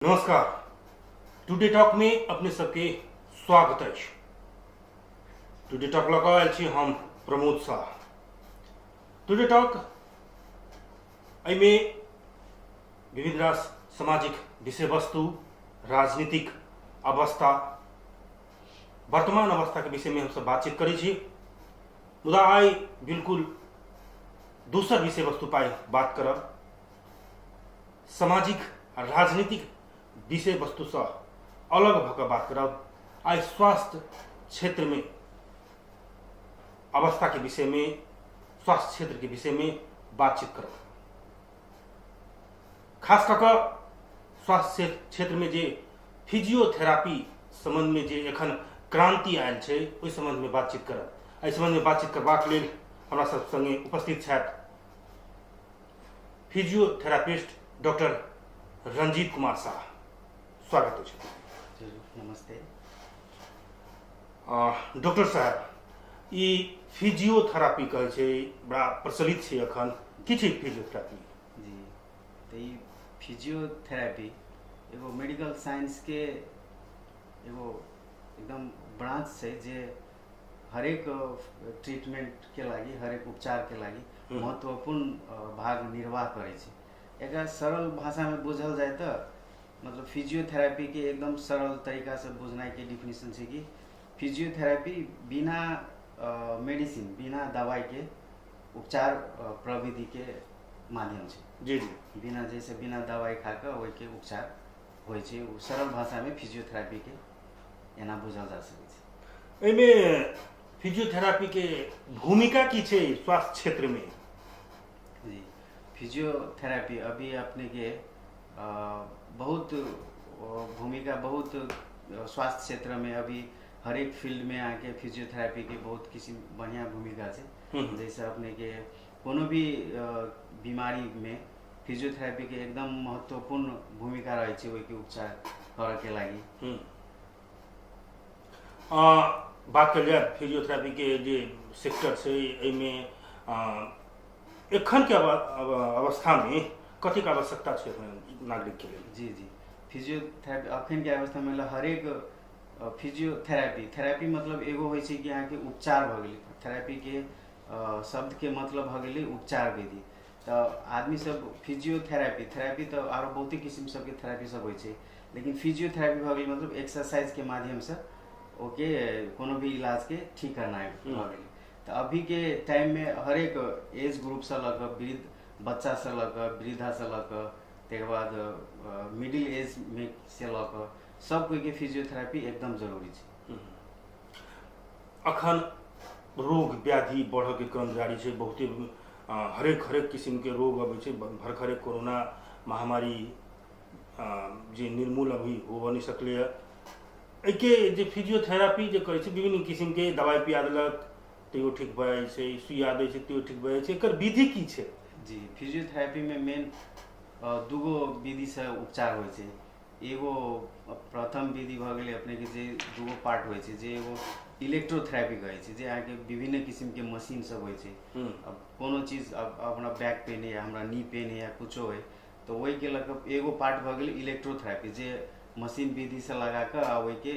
नमस्कार। Today talk में अपने सबके स्वागत है। टुडे टॉक लगा आयल छी हम प्रमोद शाह। टुडे टॉक में विभिन्न रास सामाजिक विषय वस्तु, राजनीतिक अवस्था, वर्तमान अवस्था के विषय में हम सब बातचीत करी छी। मुदा आई बिल्कुल दूसर विषय वस्तु पाई बात करब। सामाजिक राजनीतिक विषय वस्तु से अलग भऽ बात करब। आई स्वास्थ्य क्षेत्र में अवस्था के विषय में, स्वास्थ्य क्षेत्र के विषय में बातचीत करब। खास करके स्वास्थ्य क्षेत्र में जे फिजियोथेरापी संबंध में जे एखन क्रांति आयल छै, ओहि संबंध में बातचीत करब। एहि संबंध में बातचीत करबाक लेल हमरा सब संगे उपस्थित छथि फिजियोथेरापिस्ट डॉक्टर रंजीत कुमार शाह। स्वागत है। नमस्ते। डॉक्टर साहब, ई फिजियोथेरापी कहे छै, बड़ा प्रचलित छै अखन। की छै फिजियोथेरापी? जी, तो ई फिजियोथेरापी एगो मेडिकल साइंस के एगो एकदम ब्रांच छै जे हरेक ट्रीटमेंट के लागी, हरेक उपचार के लागी महत्वपूर्ण भाग निर्वाह करे छै। एकरा सरल भाषा में बुझल जाए तो मतलब फिजियोथेरापी के एकदम सरल तरीका से बुझनाइ के डिफिनेशन है कि फिजियोथेरापी बिना मेडिसिन, बिना दवाई के उपचार प्रविधि के माध्यम से जी जी बिना दवाई खाकर वही के उपचार होय छै। सरल भाषा में फिजियोथेरापी के एना बुझल जा सकै छै। एहिमे फिजियोथेरापी के भूमिका की छै स्वास्थ्य क्षेत्र में? जी, फिजियोथेरापी अभी अपने के बहुत भूमिका, बहुत स्वास्थ्य क्षेत्र में अभी हर एक फील्ड में आके फिजियोथेरापी के बहुत किसी बढ़िया भूमिका है। जैसे अपने के कोनो भी बीमारी में फिजियोथेरापी के एकदम महत्वपूर्ण भूमिका रहे छै ओहि के उपचार करे के लागी। बात कर जाए फिजियोथेरापी के जे सेक्टर छै, एहिमे एखन के अवस्था में कथी का आवश्यकता है नागरिक के लिए? जी जी, फिजियोथेरापी अखन के अवस्था में हर एक थेरापी मतलब एगो होइ छै कि यहाँ के उपचार भ गेलै। थेरापी के शब्द के मतलब भ गेलै उपचार विधि। तो आदमी सब थेरापी तो आरो बहुते किस्म सब के थेरापी सब होइ छै, लेकिन फिजियोथेरापी भ गेलै मतलब एक्सरसाइज के माध्यम से ओके कोनो भी इलाज के ठीक करना भ गेलै। तो अभी के टाइम में हर एक एज ग्रुप से लग वृद्ध बच्चा से लग वृद्धा से लग तक बाद मिडिल एज में से लग सब कोई के फिजियोथेरापी एकदम जरूरी है। अखन रोग व्याधि बढ़ के क्रम जारी है। बहुते हरेक किस्म के रोग अबै छै। भरखरे कोरोना महामारी जे निर्मूल अभी हो नहीं सकले। एके जे फिजियोथेरापी जे करे छै, विभिन्न किस्म के दवाई पिया देलक तो ठीक भऽ जाइ छै, सुइया दै छै तो ठीक भऽ जाइ छै। एकर विधि की छै? जी, फिजियोथेरापी में मेन दूगो विधि से उपचार होइ छै। एगो प्रथम विधि भ गेलै अपने के जे दूगो पार्ट होइ छै, जे एगो इलेक्ट्रोथेरापी कहै छै, जे अहाँ के विभिन्न किस्म के मशीन सब होइ छै। अब कोनो चीज अब अपना बैक पेन है या हमरा नी पेन है या कुछो है तो वही के लग एगो पार्ट भ गेलै इलेक्ट्रोथेरापी, जे मशीन विधि से लगा कर वही के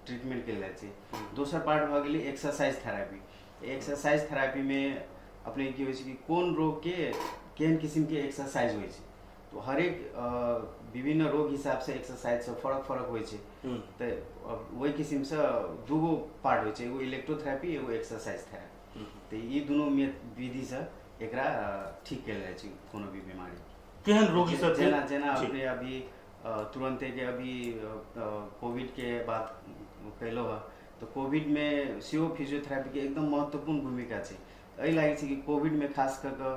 ट्रीटमेंट कयल जाइ छै। दोसर पार्ट भ गेलै एक्सरसाइज थेरापी। एक्सरसाइज थेरापी में अपने की होइ छै कि कोन रोग के केहन किस्म के एक्सरसाइज होइ छै, तो हर एक विभिन्न रोग हिसाब से एक्सरसाइज से फरक होइ छै। तो वही किस्म से दूगो पार्ट होइ छै, एगो इलेक्ट्रोथेरापी, एगो एक्सरसाइज थेरापी। तो ये दोनों विधि से एकरा ठीक कयल जाइ छै कोनो भी बीमारी। केहन रोगी सब जेना अपने अभी तुरंते के अभी कोविड के बात कैलो है, तो कोविड में सेहो फिजियोथेरापी के एकदम महत्वपूर्ण भूमिका छै। एहि लागे छै कि कोविड में खास करके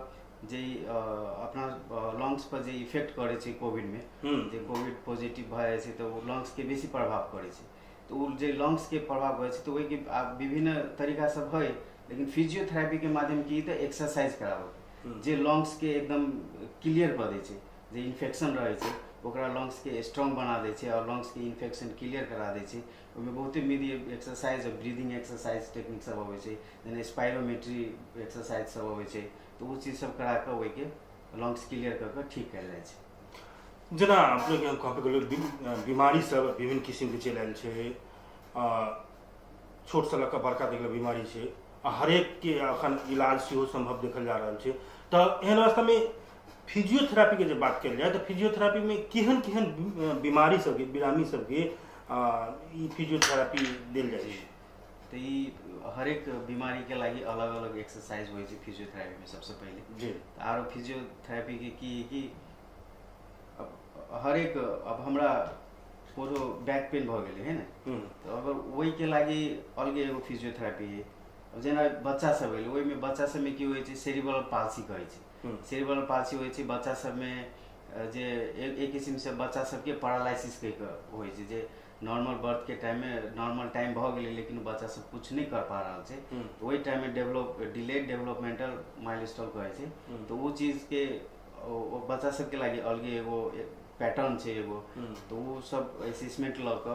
जे अपना लंग्स पर जे इफेक्ट करे छै कोविड में, जे कोविड पॉजिटिव भ जाए छै तो लंग्स के बेसी प्रभाव करे छै। तो वो जे लंग्स के प्रभाव करे छै तो वही के विभिन्न तरीका सब है, लेकिन फिजियोथेरापी के माध्यम की तो एक्सरसाइज कराबो जे लंग्स के एकदम क्लियर कर दे छै। जे इन्फेक्शन रहे छै ओकरा लंग्स के स्ट्रॉन्ग बना दे छै और लंग्स के इन्फेक्शन क्लियर करा दे छै। ओहिमे बहुते विधि एक्सरसाइज, ब्रीदिंग एक्सरसाइज टेक्निक सब अबै छै, जेना स्पायरोमेट्री एक्सरसाइज सब अबै छै। तो वो चीज सब करा के वही के लंग्स क्लियर करके ठीक कयल जाइ छै। जेना अपने के कहबे गेल बीमारी सब विभिन्न किस्म के चलि आयल छै, छोट से लऽ कऽ बड़का तक बीमारी छै, हरेक के अखन इलाज सेहो संभव देखल जा रहल छै। तऽ एहन अवस्था में फिजियोथेरापी के जब बात कल जाए तो फिजियोथेरापी में केहन केहन बीमारी सबके बिरामी सबके ई फिजियोथेरापी देल जाइ छै। तो ये हरेक बीमारी के लागि अलग अलग एक्सरसाइज होइ छै फिजियोथेरापी में। सबसे पहले जी आरो फिजियोथेरापी के की अब हरेक अब हमरा कोनो बैक पेन भ गेलै है ना, तो अगर वही के लागि अलगे एगो फिजियोथेरापी है। अब जेना बच्चा सब भेलै, ओहि में बच्चा सब में की होइ छै सेरिब्रल पाल्सी कहै छै। सेरिब्रल पाल्सी होइ छै बच्चा सब में, जे एक किस्म से बच्चा सबके पैरालाइसिस के होइ छै, जे नॉर्मल बर्थ के टाइम में नॉर्मल टाइम भ गेलै लेकिन बच्चा सब कुछ नहीं कर पा रहल छै, तो वही टाइम में डिलेड डेवलपमेंटल माइलस्टोन कहै छै। तो वो चीज के बच्चा सबके लागि अलगे एगो पैटर्न छै एगो, तो वो सब असेसमेंट ल क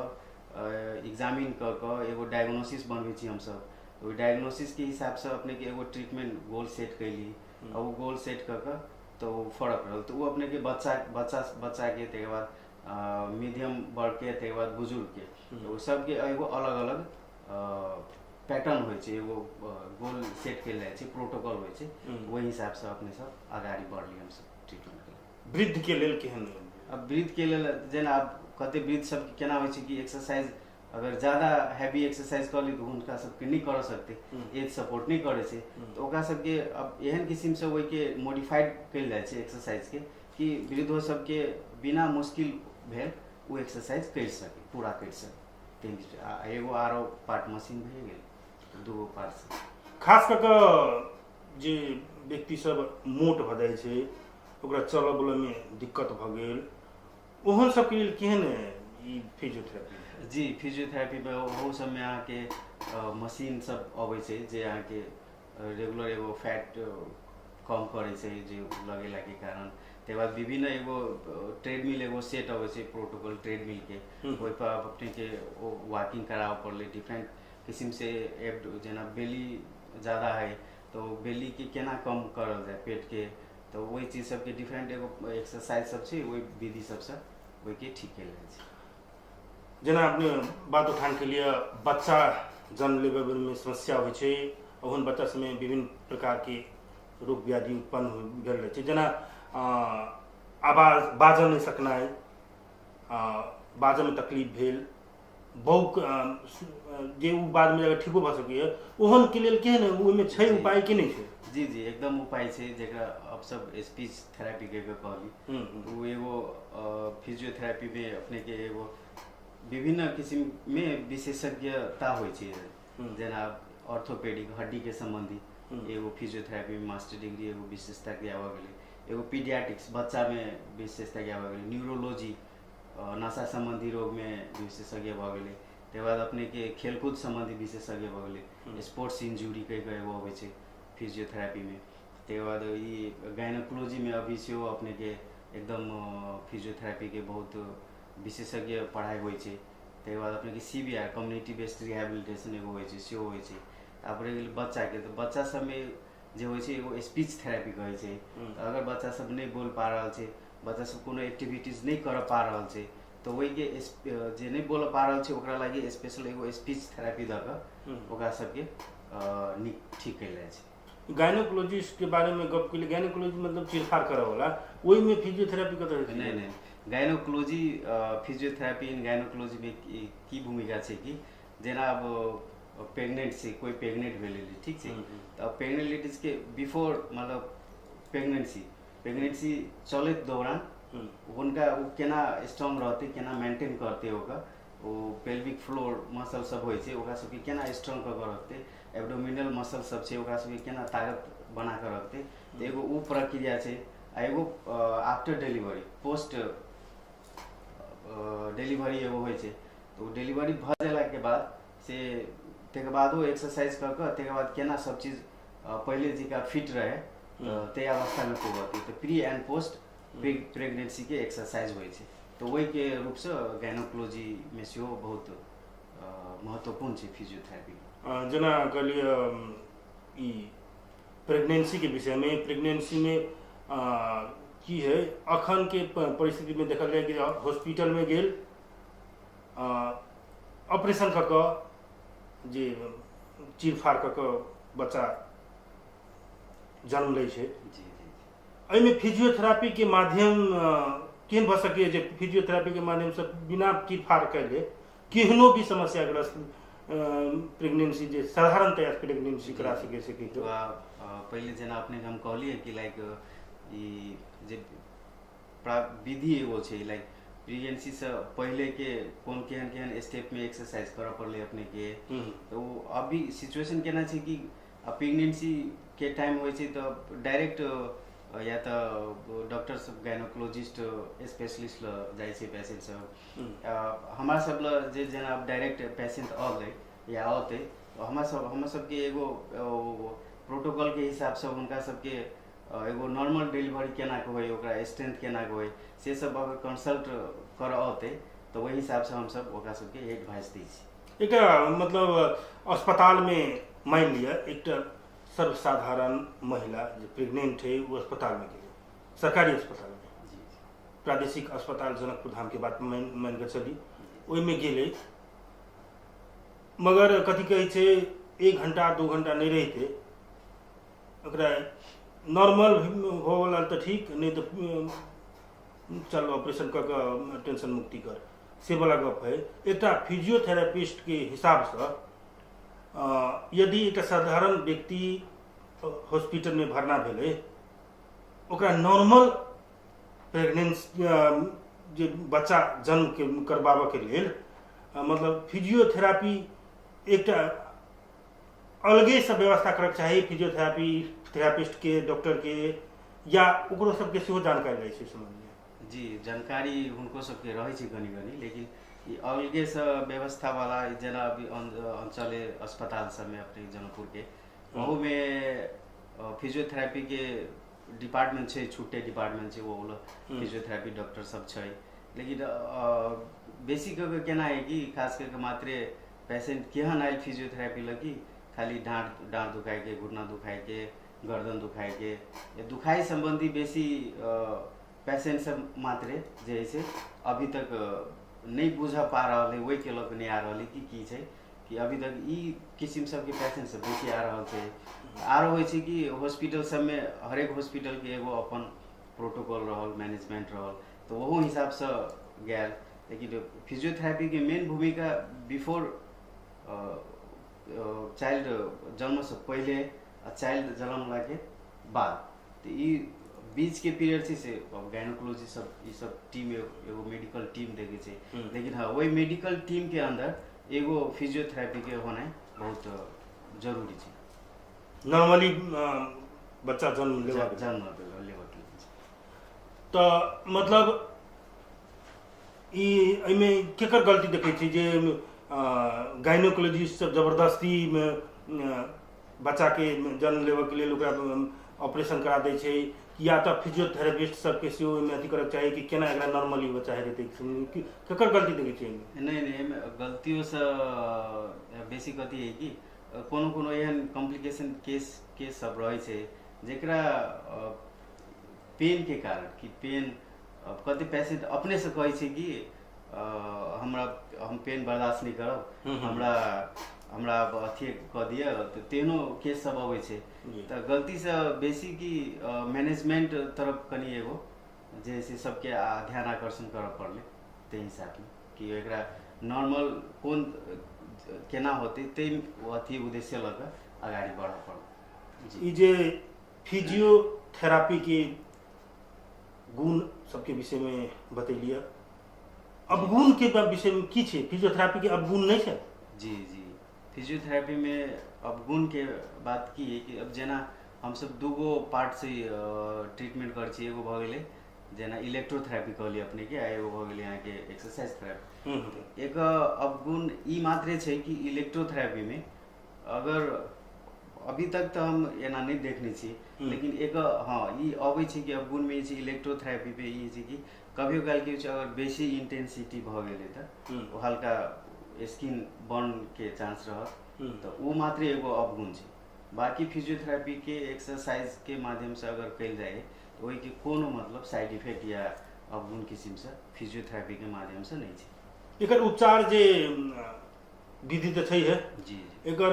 एग्जामिन क क एगो डायग्नोसिस बनबै छी हम सब। तो डायग्नोसिस के हिसाब से अपने के एगो ट्रीटमेंट गोल सेट कैली, और वो गोल सेट क क तो फर्क रहल। तो वो अपने के बच्चा के तकर बाद मीडियम वर्ग के तकर बाद बुजुर्ग के, तो सबके एगो अलग अलग पैटर्न होइ छै, एगो गोल सेट कैल जाइ छै, प्रोटोकॉल होइ छै, वही हिसाब से अपने सब आगाड़ी बढ़ली हम सब ट्रीटमेंट के। वृद्ध के लेल केहन? अब वृद्ध के लेल जेना आब कते वृद्ध सब केना होइ छै कि एक्सरसाइज अगर ज़्यादा हैवी एक्सरसाइज कर ली तो उनका सबके नहीं कर सकते, एज सपोर्ट नहीं करे छै, तो ओकरा सबके अब एहन किस्म से वही के मॉडिफाइड कैल जाइ छै एक्सरसाइज के, कि वृद्धो सबके बिना मुश्किल भेल वो एक्सरसाइज कर सके, पूरा कर सके। एगो आरो पार्ट मशीन भए गेल, दूगो पार्ट से खास कऽ कऽ जे व्यक्ति सब मोट भऽ जाइ छै, ओकरा चलऽ बुलऽ में दिक्कत भऽ गेल, ओहन सबके लेल केहन ई फिजियोथेरापी? जी फिजियोथेरापी में ओहो सब में अहाँ के मशीन सब अबै छै, जे अहाँ के रेगुलर एगो फैट कम करे छै, जे लगेला के कारण। तकर बाद विभिन्न एगो ट्रेडमिल एगो सेट अबै छै, प्रोटोकॉल ट्रेडमिल के, ओहि पर अपने के वॉकिंग कराबऽ पड़ले डिफरेंट किस्म से। जेना बेली ज़्यादा है तो बेली के केना कम करल जाए पेट के, तो वही चीज सबके डिफरेंट एगो एक्सरसाइज सब छै, वही विधि सबसे वही के ठीक कैल जाइ छै। जेना अपने बात उठान के लिए बच्चा जन्म लेबे में समस्या होइ छै, ओहन बच्चा सब में विभिन्न प्रकार के रोग व्याधि उत्पन्न भेल रहै छै, जेना आवाज बाजऽ नहीं सकनाइ, बाजऽ में तकलीफ भेल, बहुत जे उ बाद में अगर ठीको भऽ सकैए, ओहन के लेल केहन ओहिमे छै उपाय कि नहीं छै? जी जी एकदम उपाय छै, जेकरा अब सब स्पीच थेरेपी के कहली। वो एगो फिजियोथेरेपी में अपने के एगो विभिन्न किस्म में विशेषज्ञता होइ छै, जेना ऑर्थोपेडिक हड्डी के संबंधी एगो फिजियोथेरेपी में मास्टर डिग्री एगो विशेषज्ञ भऽ गेलै, एगो पीडियाट्रिक्स बच्चा में विशेषज्ञ भऽ गेलै, न्यूरोलॉजी नशा संबंधी रोग में विशेषज्ञ भऽ गेलै, तकर बाद अपने के खेलकूद संबंधी विशेषज्ञ भऽ गेलै, स्पोर्ट्स इंजुरी कहि कऽ एगो अबै छै फिजियोथेरेपी में। तकर बाद ई गायनोकोलॉजी में अभी सेहो अपने के एकदम फिजियोथेरेपी के बहुत विशेषज्ञ पढ़ाई होइ छै। तकर बाद अपने के CBR कम्युनिटी बेस्ड रिहेबिलिटेशन एगो होइ छै, सेहो होइ छै। तापर बच्चा के, तो बच्चा सब में जे होइ छै एगो स्पीच थेरेपी कहै छै। अगर बच्चा सब नहीं बोल पा रहल छै, बच्चा सब कोनो एक्टिविटीज नहीं कर पा रहल छै, तो वही के जे नहीं बोल पा रहल छै ओकरा लागि स्पेशल एगो स्पीच थेरेपी दऽ कऽ ओकरा सबके ठीक कैल जाइ छै। गायनोकोलॉजिस्ट के बारे में गप कइले, गायनोकोलॉजी मतलब चीरफाड़ करऽ वाला, ओहि में फिजियोथेरेपी कतऽ होइ छै? नहीं गायनोकोलॉजी फिजियोथेरेपी इन गायनोकोलॉजी में की भूमिका छै कि जेना अब प्रेग्नेंट से कोई प्रेग्नेंट भेलै, ठीक छै, तो प्रेग्नेंट लेडीज के बिफोर मतलब प्रेगनेंसी चलैत दौरान उनका वो केना स्ट्रांग रहते, केना मेंटेन करते, ओकर वो पेल्विक फ्लोर मसल सब होइ छै, ओकरा सबके केना स्ट्रांग कऽ के रखते, एब्डोमिनल मसल सब छै ओकरा सबके केना ताकत बना के रखते, तो एगो वो प्रक्रिया छै। एगो आफ्टर डिलीवरी पोस्ट डिलीवरी एगो होइ छै, तो डिलीवरी भऽ गेला के बाद से तकर बादो एक्सरसाइज कऽ कऽ तकर बाद केना सब चीज पहले जिका फिट रहे ते अवस्था में होती, तो प्री एंड पोस्ट प्रेगनेंसी के एक्सरसाइज होइ छै। तो वही के रूप से गायनोकोलॉजी में सेहो बहुत महत्वपूर्ण छै फिजियोथेरेपी। जेना कहलिए ई प्रेगनेंसी के विषय में, प्रेगनेंसी में की है अखन के परिस्थिति में देखल जाए कि हॉस्पिटल में गेल ऑपरेशन क के जे चीर फाड़ क के बच्चा जन्म लै छै। जी जी एहिमे फिजियोथेरापी के माध्यम केहन भऽ सकैए जे फिजियोथेरापी के माध्यम से बिना चीर फाड़ कैले केहनो भी समस्याग्रस्त प्रेगनेंसी जे साधारणतया प्रेगनेंसी करा सके से कि पहले जेना अपने हम कहलिए कि लाइक ई जे विधि एगो छै लाइक प्रेगनेंसी से पहले के कौन केहन केहन स्टेप में एक्सरसाइज करऽ पड़ले अपने के। तो अभी सिचुएशन केना छै कि प्रेगनेंसी के टाइम होइ छै तो डायरेक्ट या तो डॉक्टर सब गायनोकोलॉजिस्ट स्पेशलिस्ट ल जाइ छै पेशेंट सब। हमरा सब ल जे जेना डायरेक्ट पेशेंट आउले या आते हमरा सबके एगो प्रोटोकॉल के हिसाब से उनका सबके एगो नॉर्मल डिलीवरी केना के होय ओकरा स्ट्रेंथ केना के होय से सब अगर कंसल्ट कर आते तो वही हिसाब से हम सब ओकरा सबके एडवाइस दै छी। एक मतलब अस्पताल में मान लिया एक सर्वसाधारण महिला जो प्रेग्नेंट है वो अस्पताल में गई सरकारी अस्पताल में प्रादेशिक अस्पताल जनकपुर धाम के बात मान के चली ओहिमे गेले मगर कथी कहै छै 1 घंटा 2 घंटा नहीं रहते ओकरा नॉर्मल होवला तो ठीक नहीं तो चल ऑपरेशन कर टेंशन मुक्ति कर से वाला गप है। एक फिजियोथेरापिस्ट के हिसाब से यदि एक साधारण व्यक्ति हॉस्पिटल में भरना भेले ओकरा नॉर्मल प्रेगनेंसी जे बच्चा जन्म के करबाबे के लेल मतलब फिजियोथेरापी एक अलगे से व्यवस्था करके चाहिए फिजियोथेरापी थेरापिस्ट के डॉक्टर के या ओकरो सबके सेहो जानकारी रहै छै समझ में। जी जानकारी उनको सबके रहे छै कनी कनी लेकिन ई अलगे से व्यवस्था वाला जेना अभी अंचल अस्पताल सब में अपने जनकपुर के वहू में फिजियोथेरापी के डिपार्टमेंट छै छुट्टे डिपार्टमेंट छै वो फिजियोथेरापी डॉक्टर सब छै लेकिन बेसिक केना है कि खास करके मात्रे पेशेंट केहन आयल फिजियोथेरापी लगी खाली डाँट दुखाए के घुटना दुखाए के गर्दन दुखाए के दुखाई संबंधी बेसी पेशेंट सब मात्रे जे से अभी तक नहीं बुझ पा रहा है वही के लग नहीं आ रहा कि छै कि अभी तक ई किस्म सब के पेशेंट सब बेसी आ रहा है। आरो होइ छै कि हॉस्पिटल सब में हरेक हॉस्पिटल के एगो अपन प्रोटोकॉल रहल मैनेजमेंट रहल तो वहू हिसाब से गैल लेकिन फिजियोथेरापी के मेन भूमिका बिफोर चाइल्ड जन्म से पहले चाइल्ड जन्म के बाद तो ई बीच के पीरियड से गायनोकोलॉजी सब ये सब टीम एगो मेडिकल टीम देखे छै लेकिन हाँ वही मेडिकल टीम के अंदर एगो फिजियोथेरापी के होना बहुत जरूरी छै। नॉर्मली बच्चा जन्म लेवा तो मतलब ई केकर गलती देखे छी जे गायनोकोलॉजिस्ट सब जबरदस्ती में बच्चा के जन्म लेवा के लिए ऑपरेशन करा दै छै या तो फिजियोथेरापिस्ट सबके सेहो में अथी करक चाहिए कि केना एकरा नॉर्मली बच्चा हेतै केकर गलती देखे छी। नहीं गलतियों से बेसी कथी है कि कोनो एहन कॉम्प्लिकेशन केस सब रहे छै जेकरा पेन के कारण कि पेन कते पेशेंट अपने से कहे छै कि हम पेन बर्दाश्त नहीं करब हमरा अथी कह दिया तो तेनो केस सब अबै छै तो गलती से बेसी की मैनेजमेंट तरफ कनी एगो जैसे सबके ध्यान आकर्षण कर पड़ले ते हिसाब में कि एकरा नॉर्मल कौन केना होते ते अथी उद्देश्य लगा आगाड़ी बढ़ पड़। ई जे फिजियोथेरापी के गुण सबके विषय में बतैलिए अवगुण के विषय में की छै फिजियोथेरापी के अवगुण नहीं छै। जी फिजियोथेरापी में अवगुण के बात की है कि अब जेना हम सब दूगो पार्ट से ट्रीटमेंट कर छी एगो भ गेलै जेना इलेक्ट्रोथेरापी कहलिए अपने के एगो भ गेलै यहाँ के एक्सरसाइज थेरापी। एक अवगुण ई मात्रे छै कि इलेक्ट्रोथेरापी में अगर अभी तक तो हम एना नहीं देखने छी लेकिन एक हाँ ई अबै छै कि अवगुण में छै इलेक्ट्रोथेरापी पे ई छै कि कभियो काल के अगर बेसी इंटेंसिटी भ गेलै त हल्का स्किन बर्न के चांस रह तो वो मात्र एगो अवगुण छै। बाकी फिजियोथेरापी के एक्सरसाइज के माध्यम से अगर कल जाए ओहि के कोनो मतलब साइड इफेक्ट या अवगुण किसिम से फिजियोथेरापी के माध्यम से नहीं छै। एकर उपचार जे विधि तो छै है, जी एकर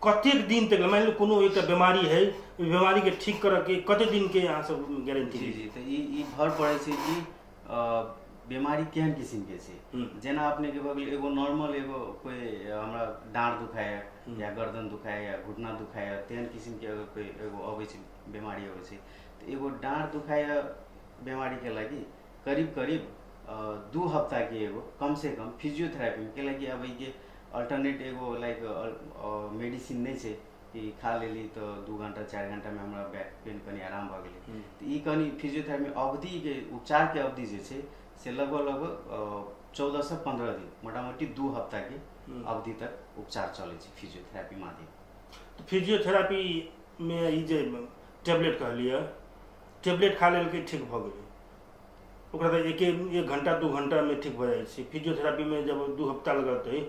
कतेक दिन तक मान लो कोनो एक बीमारी है, बीमारी के ठीक करे के कते दिन के यहाँ सब गारंटी? जी तो ई भर पड़े छै कि बीमारी केहन किसिम के छै। जेना अपने के भऽ गेल एगो नॉर्मल एगो कोई हमरा डाँड़ दुखाय या गर्दन दुखाय या घुटना दुखाय तेहन किसिम के अगर कोई एगो अबै छै बीमारी अबै छै तो एगो डाँड़ दुखाय बीमारी के लागि करीब करीब 2 हफ्ता के एगो कम से कम फिजियोथेरापी के लागि अब के अल्टरनेट एगो लाइक मेडिसिन नहीं छै कि खा लेली तो 2 घंटा 4 घंटा में हमरा बैक पेन कनी आराम भऽ गेलै। तो ई कनी फिजियोथेरापी अवधि के उपचार के अवधि जे छै से लगभग 14 से 15 दिन मोटा मोटी 2 हफ्ता के अवधि तक उपचार चले छै फिजियोथेरापी माध्यम। तो फिजियोथेरापी में ई जे टेबलेट कहलिए, टेबलेट खा लेल के ठीक भऽ गेलै, ओकरा तो एक घंटा 2 घंटा में ठीक भऽ जाइ छै। फिजियोथेरापी में जब 2 हफ्ता लगतै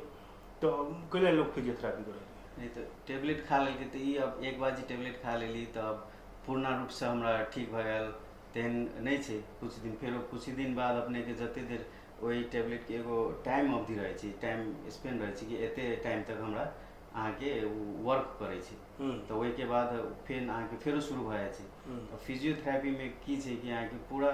तो कैला लोग फिजियोथेरापी करे? नहीं तो टेबलेट खा लेके तो ये अब एक बार जी टेबलेट खा लेली तो अब पूर्ण रूप से हमरा ठीक भऽ गेल तेहन नहीं छै। कुछ दिन फेरो कुछ दिन बाद अपने के जते देर वही टेबलेट के एगो टाइम अवधि रहे छै, टाइम स्पेन रहे छै कि एते टाइम तक हमरा अहाँ के वर्क करे छै। तो वही के बाद फिर अहाँ के फेरो शुरू भऽ जाइ छै। तो फिजियोथेरापी में की छै कि अहाँ के पूरा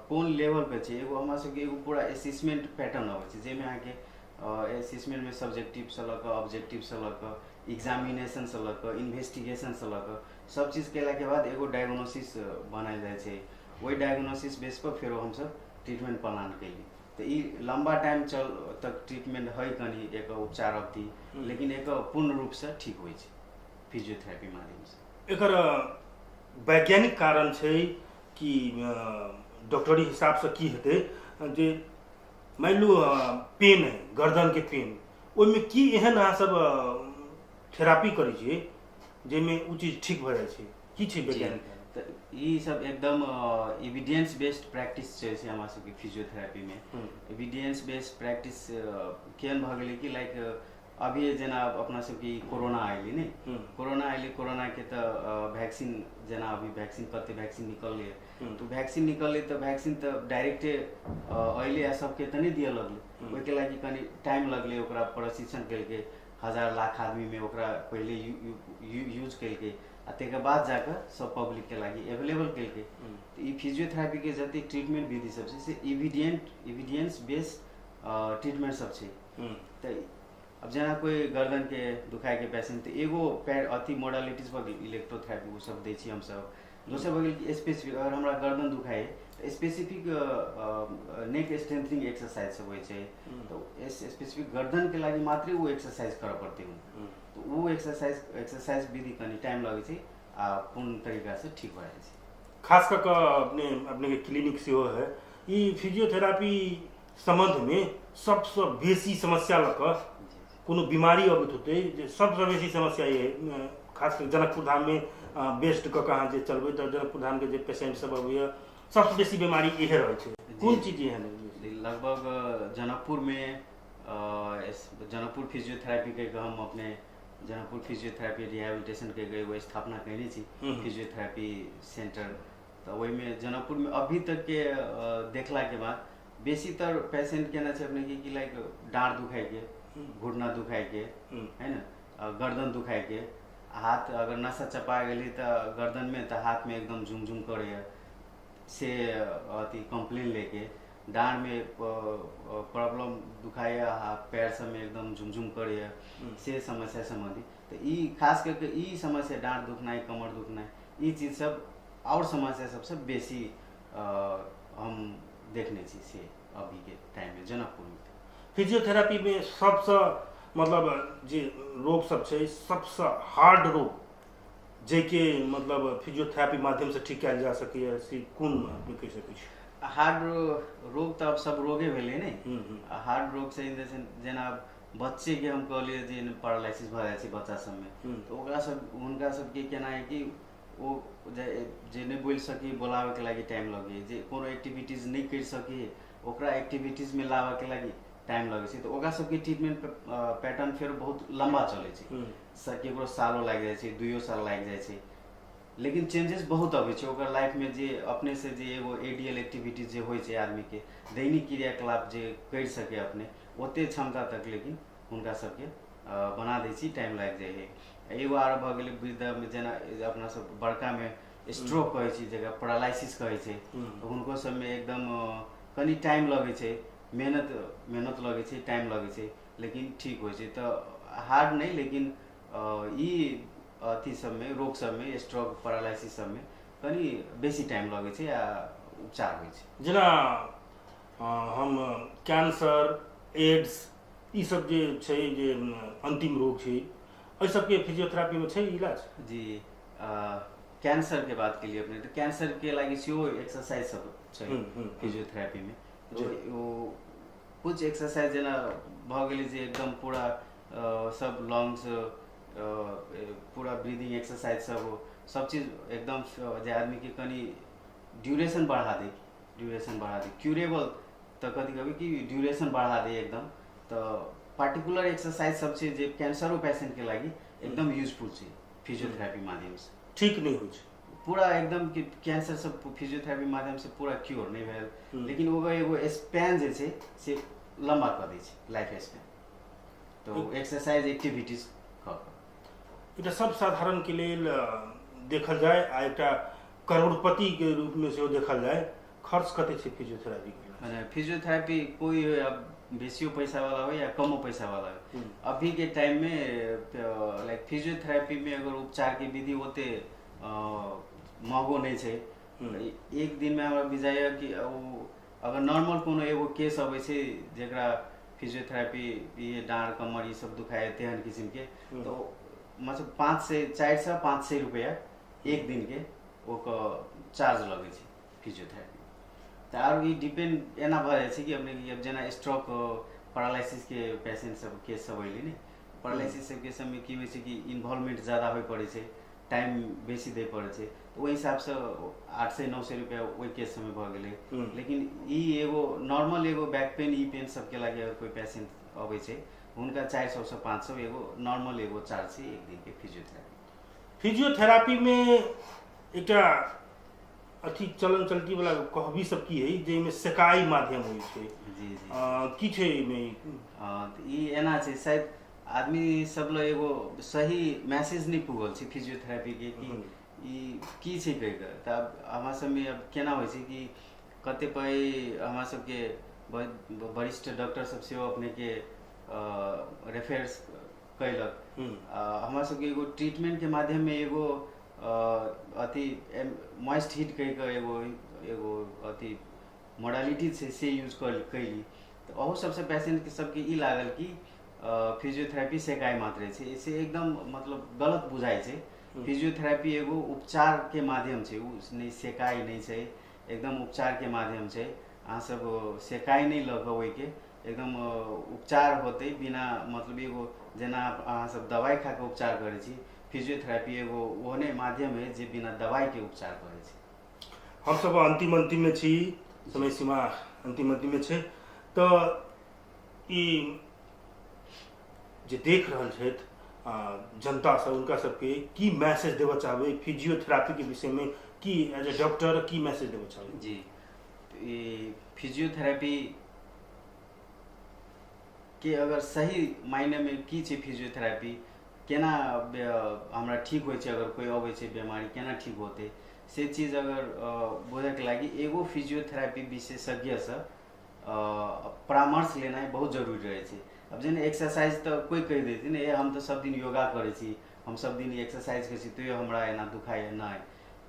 कोन लेवल पे छै एगो हमरा सबके एगो पूरा असेसमेंट पैटर्न अबै छै जेमे अहाँ के असेसमेंट में सब्जेक्टिव से लऽ कऽ ऑब्जेक्टिव से लऽ कऽ एग्जामिनेशन से लऽ कऽ इन्वेस्टिगेशन से लऽ कऽ सब चीज केला के बाद एगो डायग्नोसिस बनायल जाइ छै। वही डायग्नोसिस बेस पर फेरो हम सब ट्रीटमेंट प्लान कैली। तो ई लंबा टाइम तक ट्रीटमेंट है कनी एक उपचार अवधि, लेकिन एक पूर्ण रूप से ठीक होइ छै फिजियोथेरापी माध्यम से। एकर वैज्ञानिक कारण छै कि डॉक्टरी हिसाब से की हेतै जे मान लो पेन है, गर्दन के पेन, ओहिमे की एहन अहाँ सब थेरापी करै छियै जाहिमे उ चीज ठीक भऽ जाइ छै? की छै वैज्ञानिक? तो ई सब एकदम एविडेंस बेस्ड प्रैक्टिस छै हमरा सबके फिजियोथेरापी में। एविडेंस बेस्ड प्रैक्टिस केहन भऽ गेलै कि लाइक अभी जेना अपना सबके कोरोना आइली नहीं, कोरोना आइली, कोरोना के तो वैक्सीन जेना अभी वैक्सीन कते वैक्सीन निकलले तो वैक्सीन निकलले तो वैक्सीन तो डायरेक्टे अइले सबके तो नहीं दिए लगले, ओहि के लागि कनी टाइम लगले ओकरा प्रशिक्षण कैलके, 1000 लाख आदमी में ओकरा पहले यूज कैलके आ तेकर बाद जाकर सब पब्लिक के लागि अवेलेबल कैलके। तो ई फिजियोथेरापी के जते ट्रीटमेंट विधि सब छै से एविडेंस बेस्ड ट्रीटमेंट सब छै। तो अब जेना कोई गर्दन के दुखाई के पेशेंट एगो अथी मोडालिटीज पर इलेक्ट्रोथेरापी वो सब दै छी हम सब। दोसर भऽ गेल कि स्पेसिफिक अगर हमरा गर्दन दुखाई तो स्पेसिफिक नेक स्ट्रेंथनिंग एक्सरसाइज सब होइ छै, तो स्पेसिफिक गर्दन के लागि मात्र वो एक्सरसाइज करऽ पड़तै। तो वो एक्सरसाइज विधि कनी टाइम लगे छै आ पूर्ण तरीका से ठीक भऽ जाइ छै। खास कऽ अपने के क्लिनिक सेहो है, ई फिजियोथेरापी संबंध में सबसे बेसी समस्या लऽ कऽ कोनो बीमारी अबैत होतै जे सबसे बेसी समस्या ये खास कर जनकपुर धाम में बेस्ट कऽ अहाँ जे चलबै तऽ जनकपुर धाम के जे पेशेंट सब अबैया सबसे बेसी बीमारी इहे रहै छै? कोन चीज एहन है? लगभग जनकपुर में जनकपुर फिजियोथेरापी के हम अपने जनकपुर फिजियोथेरापी रिहेबिलिटेशन के एगो स्थापना कैने छी फिजियोथेरापी सेंटर। तो वही में जनकपुर में अभी तक के देखला के बाद बेसीतर पेशेंट केना छै अपने की लाइक डाँड़ दुखाई के, घुटना दुखाई के है ना, गर्दन दुखाई के, हाथ अगर नसा चपा गेली तो गर्दन में तो हाथ में एकदम झुमझुम करे से अथी कंप्लेन लेके, डाँड़ में प्रॉब्लम दुखाई पैर सब में एकदम झुमझुम करे से समस्या संबंधी। तो ई खास करके ई समस्या डाँड़ दुखनाई, कमर दुखनाई, ई चीज सब और समस्या सबसे बेसी हम देखने छी से अभी के टाइम में जनकपुर में। फिजियोथेरापी में सबसे मतलब जे रोग सब छै सबसे हार्ड रोग जेके मतलब फिजियोथेरापी माध्यम से ठीक कयल जा सकैए से कोन अपने कहि सकै छी? हार्ड रोग तो अब सब रोगे भेलै नहीं। हार्ड रोग से जेना बच्चे के हम कहलिए जे पैरालिसिस भऽ जाइ छै बच्चा सब में, तो ओकरा सब हुनका सबके केना है कि वो जे नहीं बोल सकी बोलावे के लागि टाइम लगे, जे कोनो एक्टिविटीज नहीं कर सकी ओकरा एक्टिविटीज में लावे के लागि टाइम लगे छै। तो ओकरा सबके ट्रीटमेंट पैटर्न फिर बहुत लंबा चले छै, केकरो सालो लागि जाइ छै, 2 साल लागि जाइ छै। लेकिन चेंजेस बहुत अबै छै ओकर लाइफ में, जे अपने से जे एगो एडीएल एक्टिविटीज जे होइ छै आदमी के दैनिक क्रियाकलाप जे कर सके अपने ओते क्षमता तक लेकिन हुनका सबके बना दै छी, टाइम लागि जाइ है। एगो आर भऽ गेलै वृद्ध में, जेना अपना सब बड़का में स्ट्रोक कहै छी, जगह पैरालाइसिस कहै छै, तऽ हुनको सबमे एकदम कनि टाइम लगै छै, मेहनत लगै छै, टाइम लगै छै, लेकिन ठीक होइ छै। तऽ हार्ड नहीं, लेकिन ई अथी सबमे, रोग सबमे, स्ट्रोक पैरालाइसिस सबमे कनि बेसी टाइम लगै छै आ उपचार होइ छै। जेना हम कैंसर, एड्स ई सब जे छै, जे अंतिम रोग छै, एहि सबके फिजियोथेरापी में छै इलाज? जी, कैंसर के बात के लिए अपने, तो कैंसर के लागि सेहो एक्सरसाइज सब छै फिजियोथेरापी में। जो कुछ एक्सरसाइज जेना भऽ गेलै जे एकदम पूरा सब लंग्स, पूरा ब्रीदिंग एक्सरसाइज सब चीज एकदम जे आदमी के कनि ड्यूरेशन बढ़ा दे, क्यूरेबल तो कथी कहबै कि ड्यूरेशन बढ़ा दे एकदम। तो पार्टिकुलर एक्सरसाइज सब छै जे कैंसरो पेशेंट के लागि एकदम यूजफुल छै फिजियोथेरापी माध्यम से। ठीक नहीं होइ छै पूरा एकदम कि कैंसर सब फिजियोथेरापी माध्यम से पूरा क्योर नहीं भेल, लेकिन ओकर एगो स्पैन जे छै से लंबा कर दै छै, लाइफ स्पैन। तो एक्सरसाइज एक्टिविटीज एकटा सब साधारण के लेल देखल जाए आ एकटा करोड़पति के रूप में सेहो देखल जाए, खर्च कते छै फिजियोथेरापी के? माने फिजियोथेरापी कोई अब बेसियो पैसा वाला हो या कमो पैसा वाला हो, अभी के टाइम में लाइक फिजियोथेरापी में अगर उपचार की विधि होते महंगो नहीं छै। एक दिन में हमरा बुझाइए कि अगर नॉर्मल कोनो एगो केस अबै छै जेकरा फिजियोथेरापी ये डाँड़ कमर ये सब दुखाए तेहन किस्म के, तो मतलब 400-500 रुपया एक दिन के ओकर चार्ज लगे छै फिजियोथेरापी। तो आर ई डिपेंड एना भऽ जाइ छै कि अपने अब जेना स्ट्रोक पैरालाइसिस के पेशेंट सब केस सब अइले ने, पैरालाइसिस सब के समय की होइ छै कि इन्वॉल्वमेंट ज़्यादा होइ पड़ै छै, टाइम बेसी दे पड़ै छै, तो ओहि हिसाब से 800-900 रुपया ओहि केस समय भऽ गेलै। लेकिन ई एगो नॉर्मल एगो बैक पेन ई पेन सबके लागि अगर कोई पेशेंट अबै छै उनका 400 से 500 एगो नॉर्मल एगो चार्ज है एक दिन के फिजियोथेरापी में एकटा अथी चलन चलती वाला कहबी सब की है जेमे सेकाई माध्यम होइ छै? जी जी की छै एमे? ई एना छै, शायद आदमी सब ल एगो सही मैसेज नहीं पुगल छै फिजियोथेरापी के कि ई की छै कहि कऽ। तऽ हमरा सबमे अब केना होइ छै कि कतिपय हमरा सबके वरिष्ठ डॉक्टर सब सेहो अपने के रेफरेंस कैलक, हमरा सबके एगो ट्रीटमेंट के माध्यम में एगो अथी मॉइस्ट हीट कहि कऽ एगो अथी मॉडलिटी छै से यूज कैली। तो अहू सबसे पेशेंट के सबके ई लागल कि फिजियोथेरापी सेकाई मात्र छै, इसे एकदम मतलब गलत बुझाइ छै। फिजियोथेरापी एगो उपचार के माध्यम छै, नहीं सेकाई नहीं छै, एकदम उपचार के माध्यम छै। अहाँ सब सेकाई नहीं लगबै के, एकदम उपचार होते बिना मतलब एगो जेना अहाँ सब दवाई खा के उपचार करे छी, फिजियोथेरापी एगो ओहने माध्यम है जे बिना दवाई के उपचार करे छी। हम सब अंतिम में छी, समय सीमा अंतिम में छै, तो ई जे देख रहल छथि जनता सब, उनका सबके की मैसेज देबऽ चाहबै फिजियोथेरापी के विषय में? की एज ए डॉक्टर की मैसेज देबऽ चाहबै? जी, फिजियोथेरापी के अगर सही मायने में की छै फिजियोथेरापी, केना हमरा ठीक होइ छै, अगर कोई अबै छै बीमारी केना ठीक होते से चीज अगर बुझे के लागि एगो फिजियोथेरापी विशेषज्ञ से परामर्श लेना बहुत जरूरी रहे छै। अब जेना एक्सरसाइज तो कोई कह देती ने हम तो सब दिन योगा करे छी, हम सब दिन एक्सरसाइज करे छी तो हमरा एना दुखाए ना।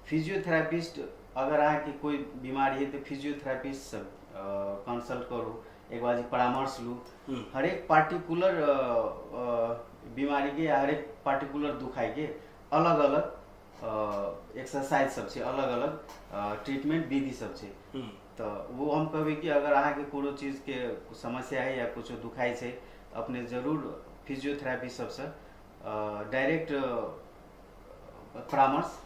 फिजियोथेरापिस्ट अगर अहाँके कोई बीमारी है तो फिजियोथेरापिस्ट से कंसल्ट करू, एक बार परामर्श लू, हर एक पार्टिकुलर बीमारी के या हर एक पार्टिकुलर दुखाई के अलग अलग एक्सरसाइज सब छै, अलग अलग ट्रीटमेंट विधि सब छै। तो वो हम कहबै कि अगर अहाँके कोनो चीज के समस्या है या कुछ दुखाई छै, अपने जरूर फिजियोथेरापी सबसे डायरेक्ट परामर्श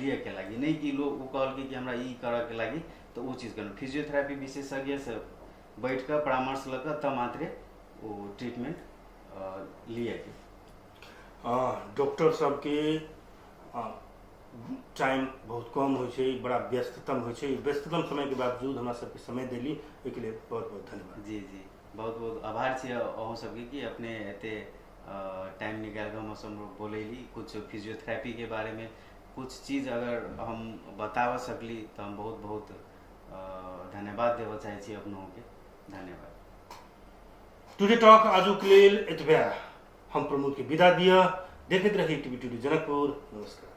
लिए के लागि, नहीं कि लोग वो कहल कि हमरा ई करऽ के लागि तो वो चीज करना। फिजियोथेरापी विशेषज्ञ से बैठ कर परामर्श लग तब मात्रे वो ट्रीटमेंट लिए के। डॉक्टर सबके टाइम बहुत कम हो बड़ा व्यस्ततम हो व्यस्ततम समय के बावजूद हमरा सबके समय देली ओहिके लिए बहुत बहुत धन्यवाद। जी जी, बहुत बहुत आभार छी अहूँ सबके कि अपने एते टाइम निकाल कर हम सब बोलेली कुछ फिजियोथेरेपी के बारे में कुछ चीज़ अगर हम बतावा सकली तो हम बहुत बहुत धन्यवाद देवा चाहे छी अपनों के। धन्यवाद। टुडे टॉक आजू के लिए एतबे हम प्रमोद के विदा दिया। देखते रहिए टीवी टुडे जनकपुर। नमस्कार।